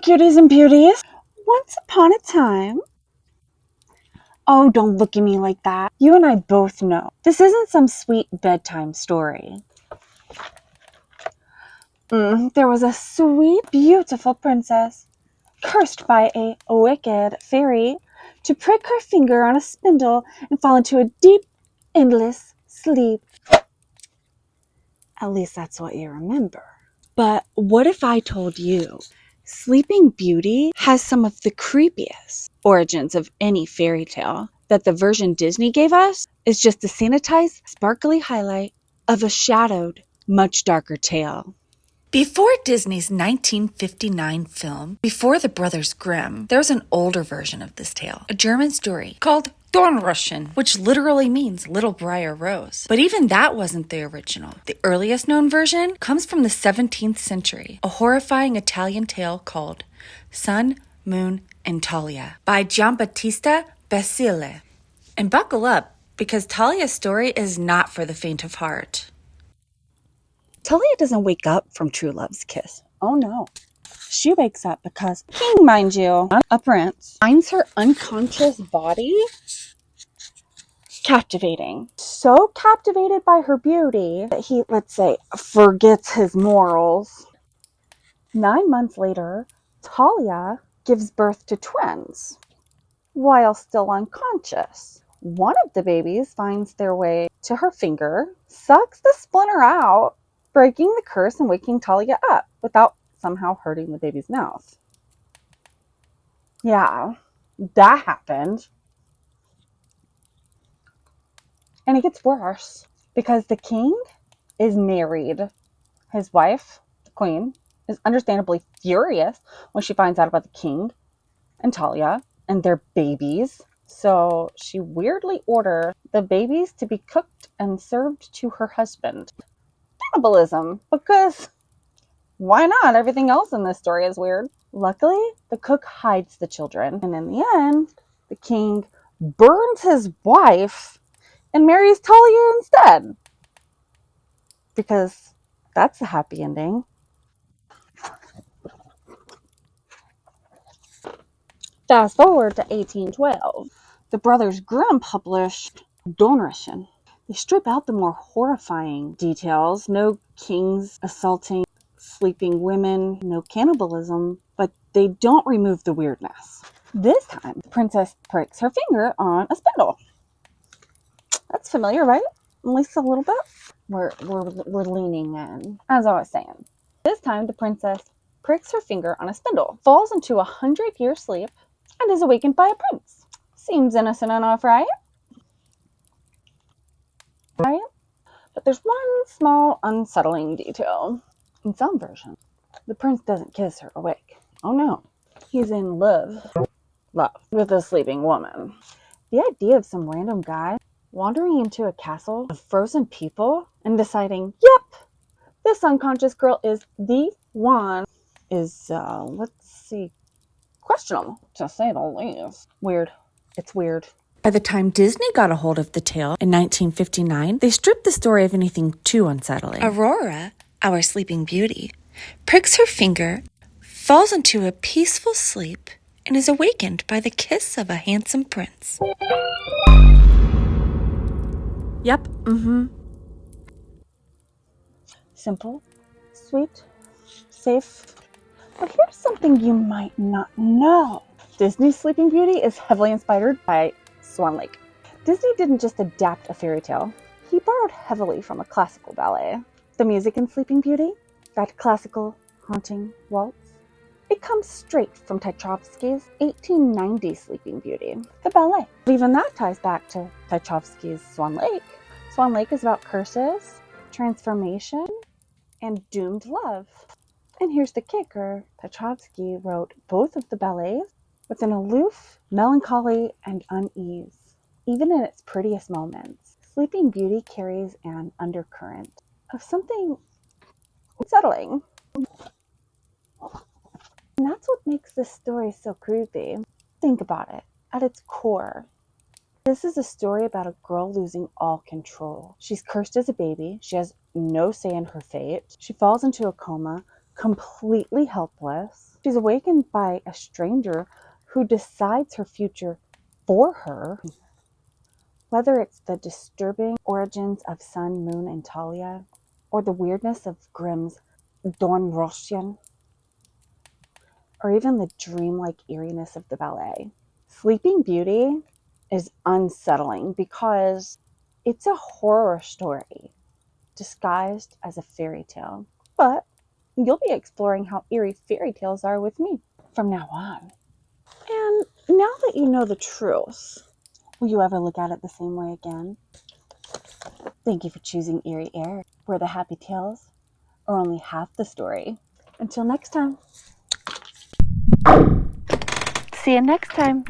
cuties and beauties. Once upon a time. Oh, don't look at me like that. You and I both know this isn't some sweet bedtime story. There was a sweet, beautiful princess, cursed by a wicked fairy, to prick her finger on a spindle and fall into a deep, endless sleep. At least that's what you remember. But what if I told you Sleeping Beauty has some of the creepiest origins of any fairy tale, that the version Disney gave us is just a sanitized, sparkly highlight of a shadowed, much darker tale? Before Disney's 1959 film, Before the Brothers Grimm, there was an older version of this tale, a German story called Dornröschen, which literally means Little Briar Rose. But even that wasn't the original. The earliest known version comes from the 17th century, a horrifying Italian tale called Sun, Moon, and Talia by Giambattista Basile. And buckle up, because Talia's story is not for the faint of heart. Talia doesn't wake up from true love's kiss. Oh no. She wakes up because king, mind you, a prince, finds her unconscious body captivating. So captivated by her beauty that he, let's say, forgets his morals. 9 months later, Talia gives birth to twins while still unconscious. One of the babies finds their way to her finger, sucks the splinter out, breaking the curse and waking Talia up without somehow hurting the baby's mouth. Yeah, that happened. And it gets worse because the king is married. His wife, the queen, is understandably furious when she finds out about the king and Talia and their babies. So she weirdly orders the babies to be cooked and served to her husband. Cannibalism, because why not? Everything else in this story is weird. Luckily, the cook hides the children, and in the end, the king burns his wife and marries Talia instead. Because that's a happy ending. Fast forward to 1812. The brothers Grimm published Dornröschen. They strip out the more horrifying details. No kings assaulting sleeping women, no cannibalism, but they don't remove the weirdness. This time, the princess pricks her finger on a spindle. That's familiar, right? At least a little bit. We're leaning in. As I was saying, this time the princess pricks her finger on a spindle, falls into 100-year sleep, and is awakened by a prince. Seems innocent enough, right? Right? But there's one small unsettling detail. In some versions, the prince doesn't kiss her awake. Oh no. He's in love with a sleeping woman. The idea of some random guy wandering into a castle of frozen people and deciding, yep, this unconscious girl is the one, is, let's see, questionable, to say the least. Weird. It's weird. By the time Disney got a hold of the tale in 1959, they stripped the story of anything too unsettling. Aurora, our Sleeping Beauty, pricks her finger, falls into a peaceful sleep, and is awakened by the kiss of a handsome prince. Yep, Simple, sweet, safe. But here's something you might not know. Disney's Sleeping Beauty is heavily inspired by Swan Lake. Disney didn't just adapt a fairy tale. He borrowed heavily from a classical ballet. The music in Sleeping Beauty, that classical haunting waltz, it comes straight from Tchaikovsky's 1890 Sleeping Beauty, the ballet. Even that ties back to Tchaikovsky's Swan Lake. Swan Lake is about curses, transformation, and doomed love. And here's the kicker. Tchaikovsky wrote both of the ballets with an aloof melancholy and unease. Even in its prettiest moments, Sleeping Beauty carries an undercurrent of something unsettling. And that's what makes this story so creepy. Think about it. At its core, this is a story about a girl losing all control. She's cursed as a baby. She has no say in her fate. She falls into a coma, completely helpless. She's awakened by a stranger who decides her future for her. Whether it's the disturbing origins of Sun, Moon, and Talia, or the weirdness of Grimm's Dornröschen, or even the dreamlike eeriness of the ballet, Sleeping Beauty is unsettling because it's a horror story disguised as a fairy tale. But you'll be exploring how eerie fairy tales are with me from now on. And now that you know the truth, will you ever look at it the same way again? Thank you for choosing Eerie Air, where the happy tales are only half the story. Until next time. See you next time.